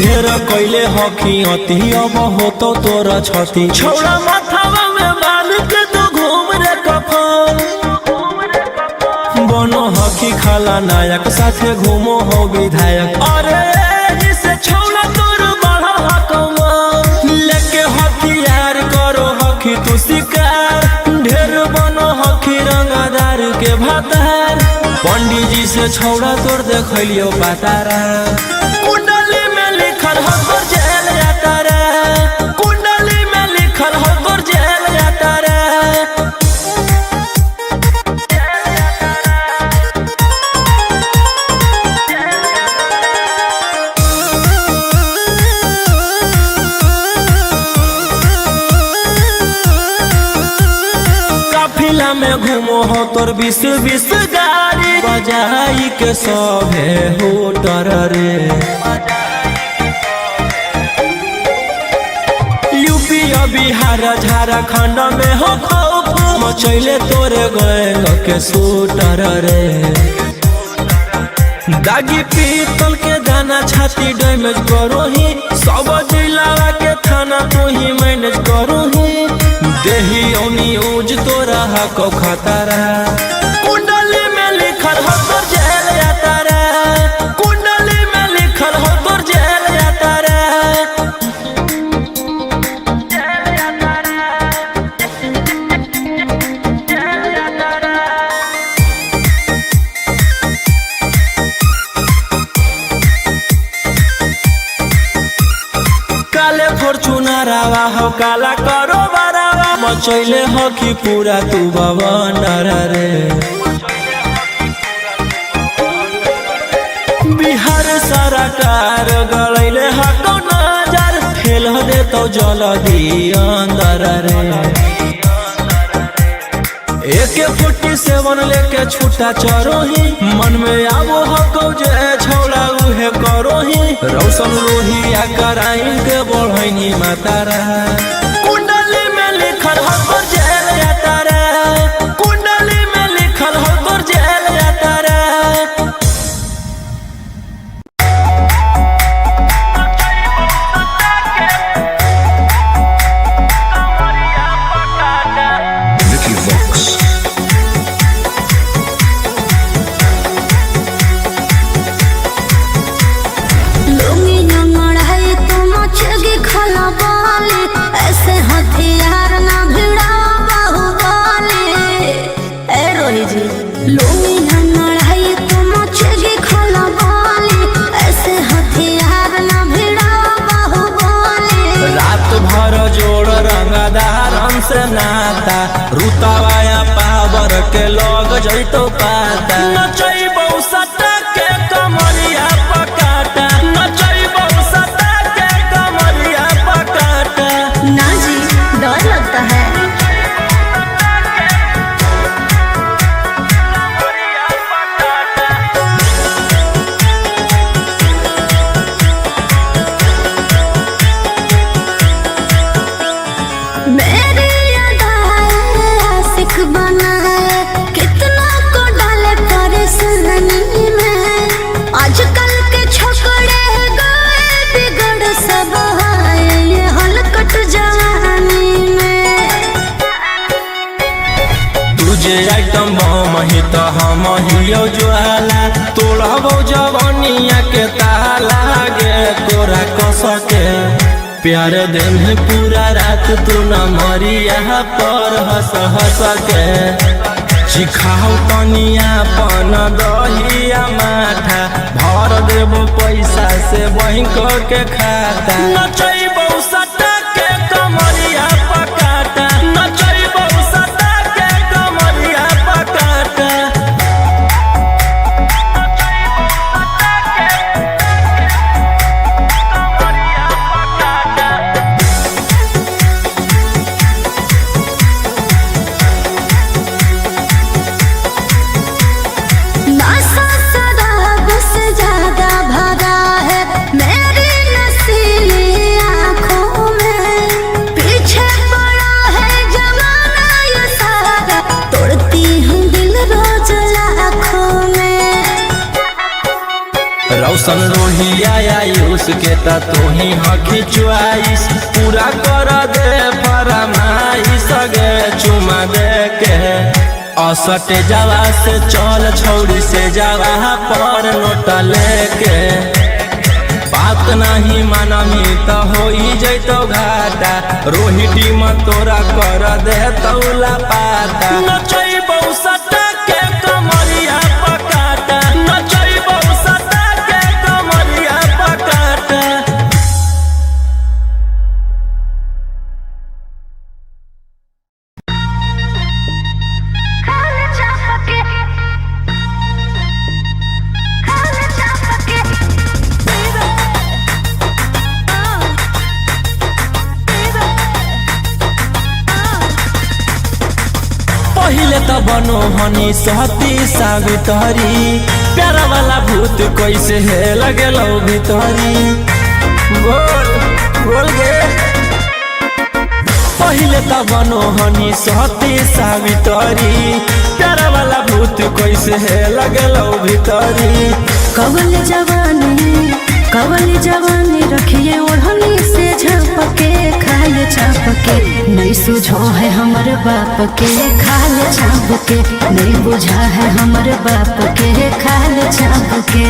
ढेर कैले हकी अति अब हो तो तोरा छती छोड़ा माथावा में बांध के तो घूम रे कफन बनो हकी खाला नायक साथे घूमो हो विधायक अरे जिसे छोड़ा तोर बढ़ा हकमा लेके हथियार करो हकी तू शिकार ढेर बनो हकी रंगदार के भातार पंडित जी से छोड़ा तोर देखलियो पातारा कुंडली में लिखल हो तोर जेल जाता रे कुंडली में लिखल हो तोर जेल जाता रे काफिला में घूमो हो तोर 20 गाड़ी बजाई के सभे होटर रे यूपी बिहार झारखंड में हो खौफ मचैले तोरे गैंग के शूटर रे दागी पीतल के दाना छाती डैमेज करो ही सब जिला के थाना तू ही मैनेज करो ही देही न्यूज तोरा हको खतरा कुंडली में लिखल हो तोर जेल जाता रे कुंडली में लिखल हो तोर जेल जाता रे काले फॉर्च्यूनर आवा हो काला करो बरावा मचैले हो कि पूरा तू बवंडर रे बिहार सरकार गलैले हको नजर फेल दे तो जल्दी अंदर रे AK-47 लेके छूटा चरोही मन में आवो हको जे छोड़ा उहे करोही रौशन रोहिया कराइन के बढ़ैनी मातारा कुंडली में लिखल हो तोर जेल जाता रे कुंडली में लिखल हो तोर जेल जाता रे से नाता रुतावाया पावर के लोग जैतो पाता नचैबौ सटा के कमरिया पकाटा नचैबौ सटा के कमरिया पकाटा ना जी डर लगता है कितना को डाले परेशानी में आजकल के छोकरे गए बिगड़ सब ये हलकट जवानी में तुझे आइटम बम ही तो हम हियो ज्वाला तोड़बो जवानिया के ताला गे तोरा कस के प्यार दिन पूरा रात तू न मरिया पर हंस हंस के सिखाओ तनिया पन दहिया माथा भर देबो पैसा से बैंक के खाता नचैबौ सटा के कमरिया पकाटा नचैबौ सटा के कमरिया पकाटा ज्यादा भरा है मेरी नसीलिया रोशन रोहिया आयुष के त तू ही हकी चुआइस पूरा कर दे फरमाइश गे चुमा दे के असटे जावा से चल छौड़ी से जावा पर नोट लेके बात नहीं मानमी त होई जैतो घाटा रोहिटी में तोरा कर दे तौला पाता नचैबौ सटा के कमरिया पकाटा नचैबौ सटा के कमरिया पकाटा। पहिले त बनो हनी सहती सावित्री प्यारा वाला भूत कैसे है लगेलो भितरी बोल बोल गे पहिले त बनो हनी सहती सावित्री प्यारा वाला भूत कैसे है लगेलो भितरी। कवल जवानी रखिए ओढ़नी से झपके खाए चापके नहीं सुझो है हमर बाप के खाए चापके नहीं बुझा है हमर बाप के खाए चापके।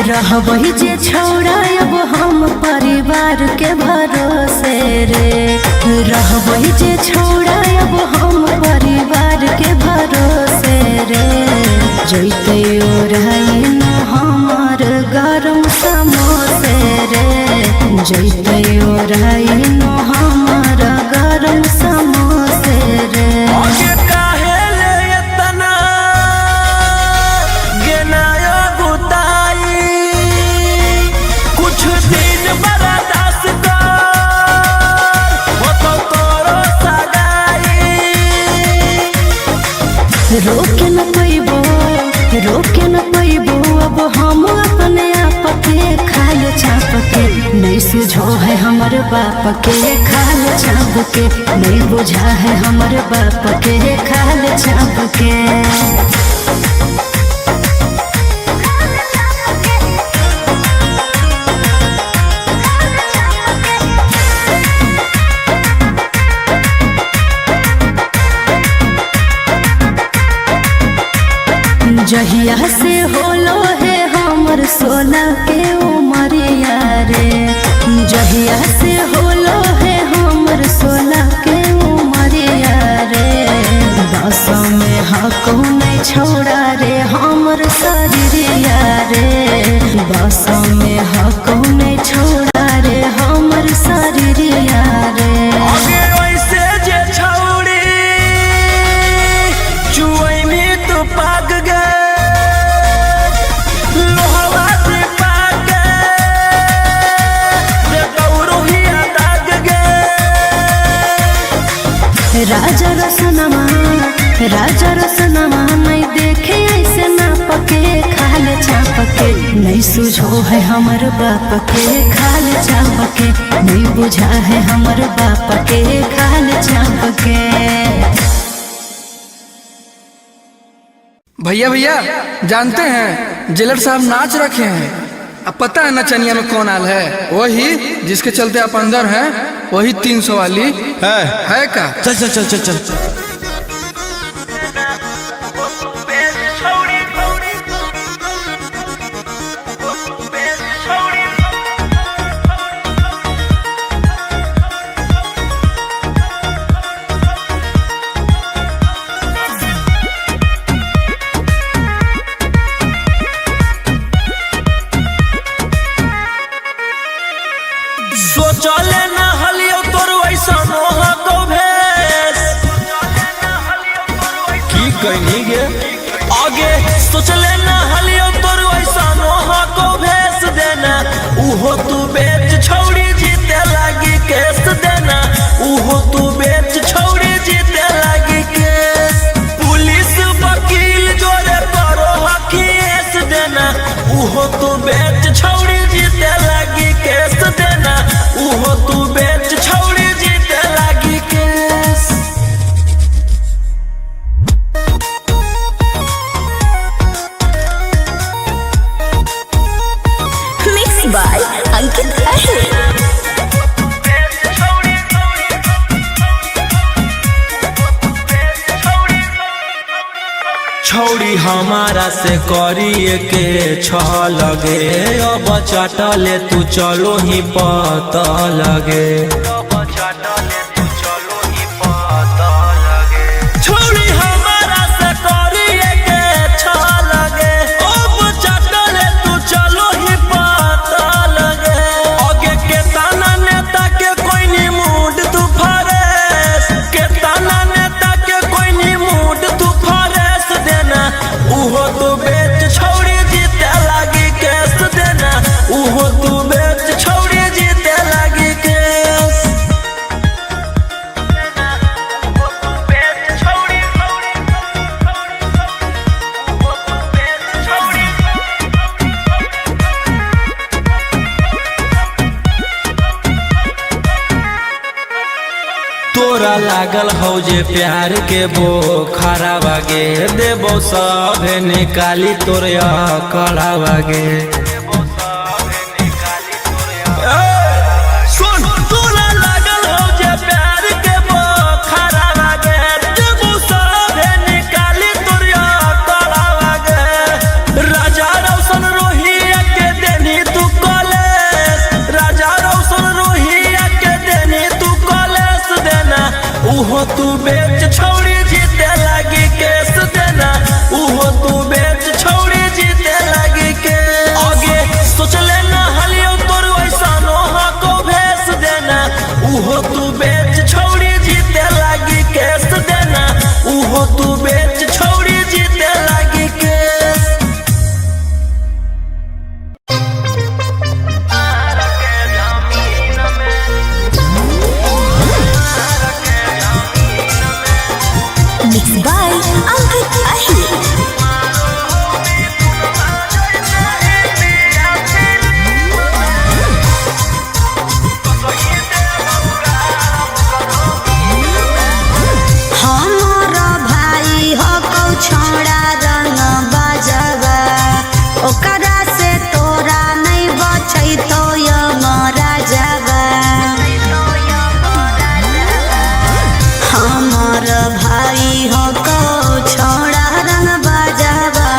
रहबही जे छौड़ा अब हम परिवार के भरोसे रे रहबही जे छौड़ा अब हम परिवार के भरोसे रे जैते ओढ़ाई न हमर गरम समोसे रे जैते ओढ़ाई न हमर गरम समोसे रे। रोके न पैबो अब हम अपने आप के खाल छाप के नहीं सुझो है हमर बाप के खाल छाप के नहीं बुझा है हमर बाप के खाल छाप के। जहिया से होलो है हमर 16 के उमरिया रे जहिया से होलो है हमर 16 के उमरिया रे 10 में हको नहीं छोड़ा रे हमर शरीरिया रे 10 में हको नहीं छोड़ा रे हमर शरीरिया रे। राजा रसनमा नहीं देखे ऐसे ना पके खाल चाप के नहीं सुझो है हमर बाप के खाल चाप के नहीं बुझा है हमर बाप के खाल चाप के। भैया भैया जानते हैं जेलर साहब नाच रखे हैं। अब पता है नचनिया में कौन आल है? वही जिसके चलते आप अंदर हैं, वही 300 वाली है का? चल चल चल चल चल चले ना हलियो तोर वैसा मोह को भेस उहो तू बेच छौड़ी जीते लगी केस देना, उहो तू बेच छौड़ी जीते लगी केस। मिक्स बाय अंकित अहिर। छौड़ी हमारा से करिए के छ लगे, अब चाटले तू चलो ही पता लगे। छौड़ी हमारा से करिए के छ लगे, अब चाटले तू चलो ही पता लगे। आगे के ताना नेता के कोई नी मूड तू फरेस, के ताना नेता के कोई नी मूड तू फरेस देना, उहो तू बेच छौड़ी जीते लगी केस देना, उहो तू बेच छौड़ी जीते लगी केस। तोरा लागल हौ जे प्यार के बोखरा बागे, देबो सभे निकाली तोर कड़ा बागे। सुन, तोरा लागल हौ जे प्यार के बोखरा बागे, देबो सभे निकाली तोर कड़ा बागे। राजा रोशन रोहिया के देनी तू कॉलेज, राजा रोशन रोहिया के देनी तू कॉलेज देना, उहो तू बेच छौड़ी जीते लगी केस देना, उहो तू बेच छौड़ी जीते लगी केस। आगे सोचले ना हलियो तोर वैसा नोहा को भेस देना, उहो तू बेच छौड़ी जीते लगी केस देना, उहो तू बेच छौड़ी जीते लगी केस। मिक्स बाय अंकित अहिर। हमारा भाई हो कौ छोड़ा रंग बजवा, ओकरा से तोरा नहीं बचै तो यमरा जवा। हमार भाई हो कौ छोड़ा रंग बजवा,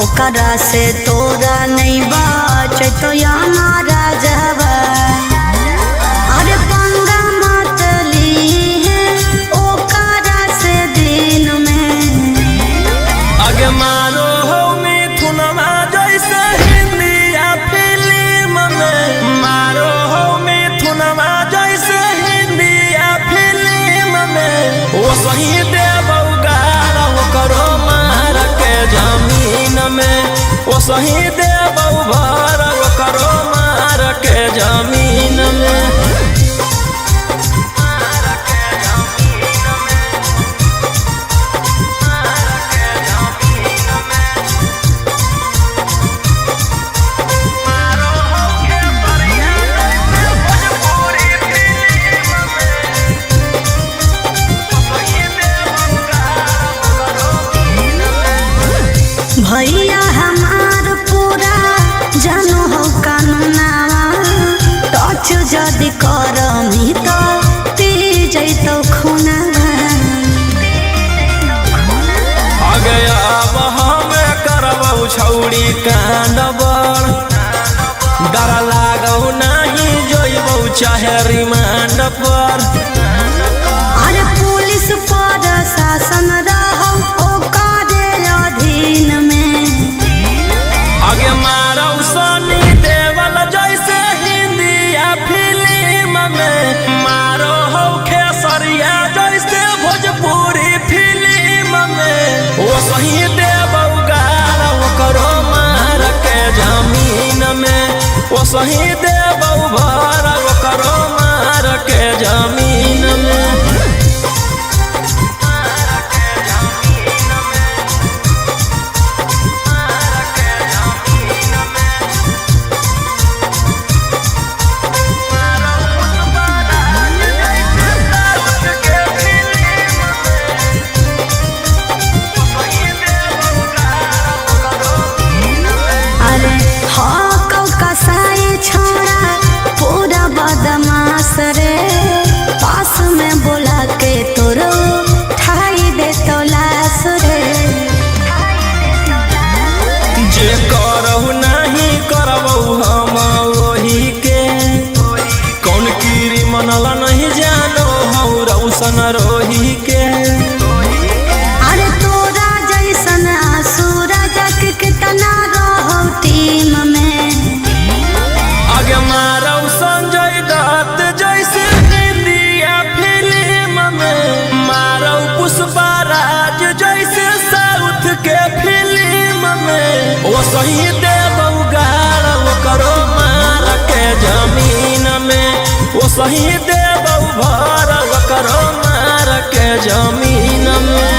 ओकरा से तोरा नहीं बचै तो यमरा जवा। अरे पंगा मत लीहे ओकरा से दिन में, आगे मारो हो मिथुनमा जैसे हिंदिया फिल्म में, मारो हो मिथुनमा जैसे हिंदिया फिल्म में। वो सही देबौ गारा करो मार के जमीन में, वो सही देबौ भर करो मार के जमीन में। भैया हमार पूरा जानो हो कानूनावा, टच जदि करमी तो पी जैतो खूनावा। आगे अब हमें करबौ छौड़ी कांड बड़, डर लागौ नहीं जोइबौ चाहे रिमांड पर। अरे पुलिस पर शासन रहो ओकरे अधीन में, आगे मारौ सनी देवल जैसे हिंदिया फिल्म में, मारो हो खेसरिया जैसे भोजपुरी फिल्म में। वो सही देबौ गारा करो मार के जमीन में, वो सही देबौ भर करो मार के जमीन में। सही देबौ गाड़ करो मार के जमीन में, वो सही देबौ भर करो मार के जमीन में।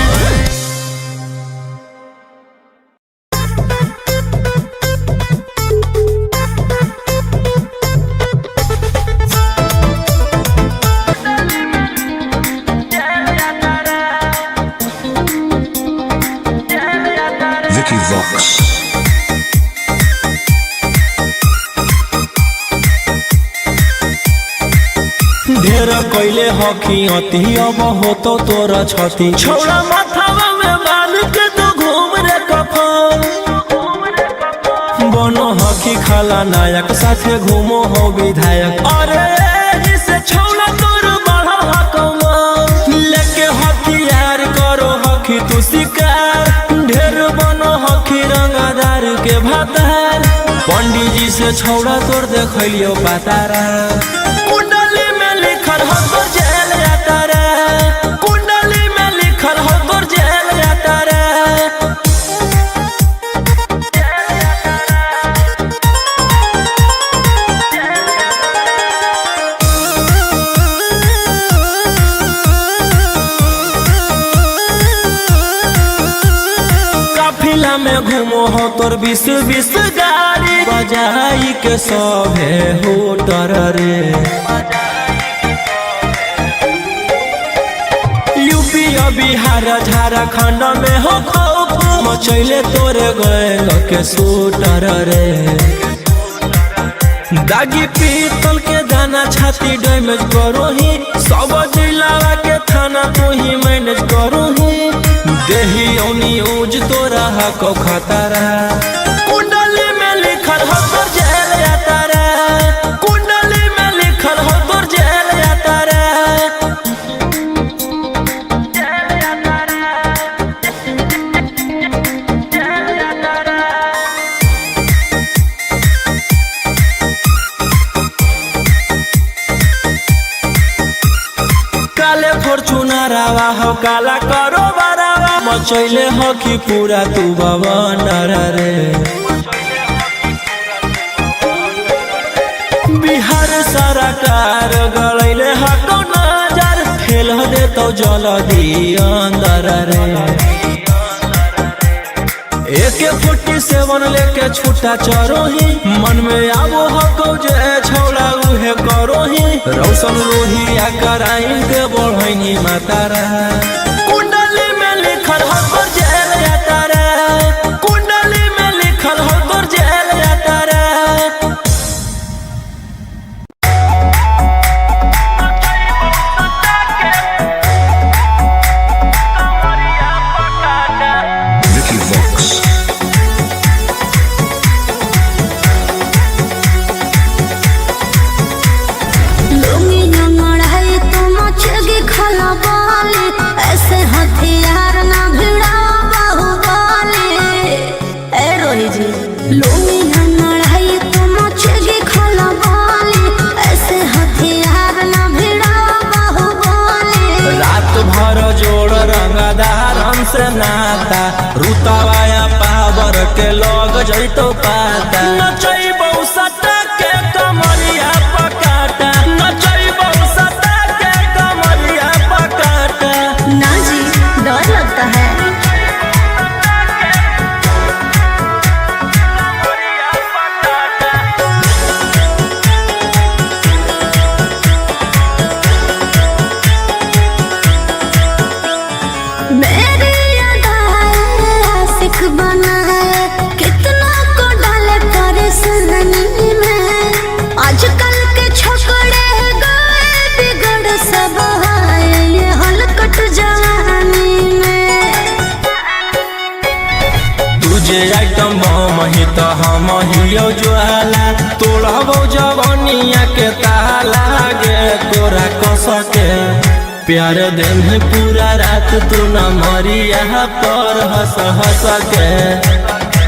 ढेर कैले हकी अति अब होतो तोरा छती, छौड़ा माथावा में बांध के तो घूम रे कफन। बनो हकी खाला नायक साथे घूमो हो विधायक, अरे इसे छौड़ा तोर बढ़ा हकमा लेके हथियार करो हकी तू शिकार। ढेर बनो हकी रंगदार के भातार, पंडित जी से छौड़ा तोर देखलियो पातारा। कुंडली में लिखल हो तोर जेल जाता रे, कुंडली में लिखल हो तोर जेल जाता रे। काफिला में घूमो हो तोर 20-20 गाड़ी, बजाई के सभे होटर रे। यूपी बिहार झारखंड में हो खौफ, मचैले तोरे गैंग के शूटर रे। दागी पीतल के दाना छाती डैमेज करो ही, सब जिला के थाना तू ही मैनेज करो ही। देही औनी ऊज तोरा हको खतरा, कुंडली में लिखल हो तोर जेल जाता रे, कुंडली में लिखल हो तोर जेल जाता रे। काले फॉर्चूनरवा हो काला करो बरावा, मचैले हो कि पूरा तू बवंडर रे। बिहार सरकार गलैले हको नजर, फेल दे तो जल्दी अंदर रे। AK-47 लेके छूटा चरो ही, मन में आबो हको जे छौड़ा उहे करो ही। रौशन लोहिया कराइन के बढ़ैनी मातारा, कुंडली में लिखल हो तोर जेल जाता रे, कुंडली में लिखल हो तोर जेल जाता रे। ऐसे हथियार ना भिड़ा बाहुबली। ए रोही जी लूंगी ना लड़ाई तो मचेगी खलबली, ऐसे हथियार ना भिड़ा बाहुबली। रात भर जोड़ रंगदारन से नाता, रुतवाया पावर के लग जैतो पाता। नचैबौ सटा के कमरिया पकाटा, नचैबौ सटा के कमरिया पकाटा। ना जी डर लगता है। मेरी अदाएं आशिक बना है, कितना को डाले परेशानी में। आजकल के छोकरे गए बिगड़ सब है, ये हलकट जवानी में। तुझे आइटम बम ही तो हम हियो ज्वाला, तोड़बो जवनिया के ताला गे तोरा कस के। प्यार दिन है पूरा रात तू न मरिया पर हंस हंस के।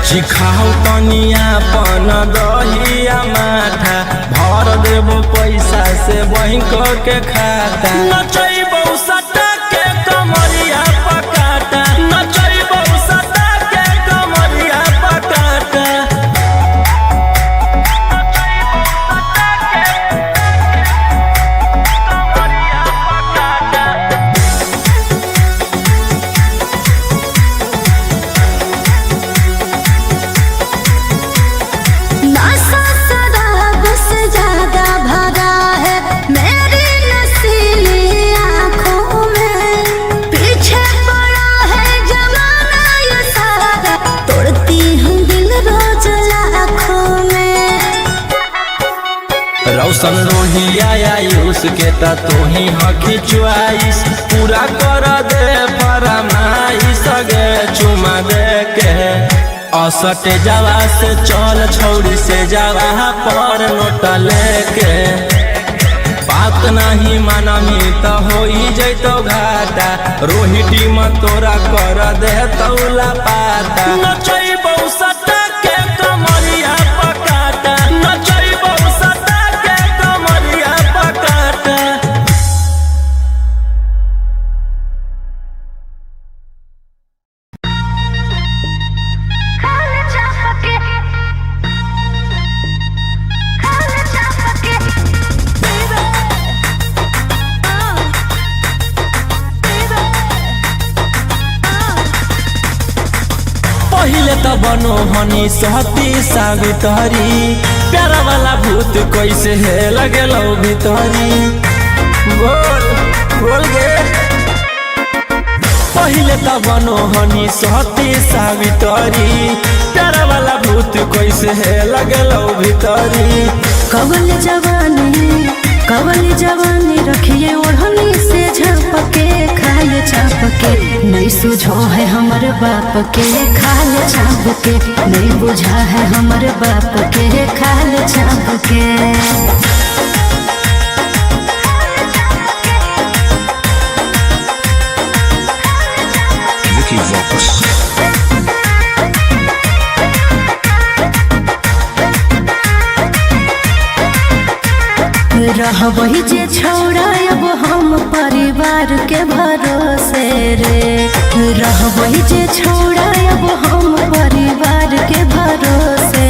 चिखाओ तनिया पन दहिया माथा, भर देबो पैसा से बैंक के खाता। नचैबौ सटा के कमरिया पकाटा, नचैबौ सटा के कमरिया पकाटा। रोशन रोहिया आयुष के ता तू ही हकी च्वाइस पूरा कर दे फरमाइश गे चुमा दे के असटे जावा से चल छौड़ी से जावा पर नोट लेके बात नहीं मानमी तो हो जैतो घाटा रोहिटी में तोरा कर दे तौला पाता नचैबौ सटा के कमरिया पकाटा नचैबौ सटा के कमरिया पकाटा। पहिले त बनो हनी सहती सावित्री प्यारा वाला भूत कैसे है लगेलो भितरी बोल बोल गे पहिले त बनो हनी सहती सावित्री प्यारा वाला भूत कैसे है लगेलो भितरी। कवल जवानी रखिए ओढ़नी से झपके खाल छाप के नहीं सुझो है हमर बाप के खाल छाप के नहीं बुझा है हमर बाप के खाल छाप के। रहबही जे छौड़ा अब हम परिवार के भरोसे रे रहबही जे छौड़ा अब हम परिवार के भरोसे।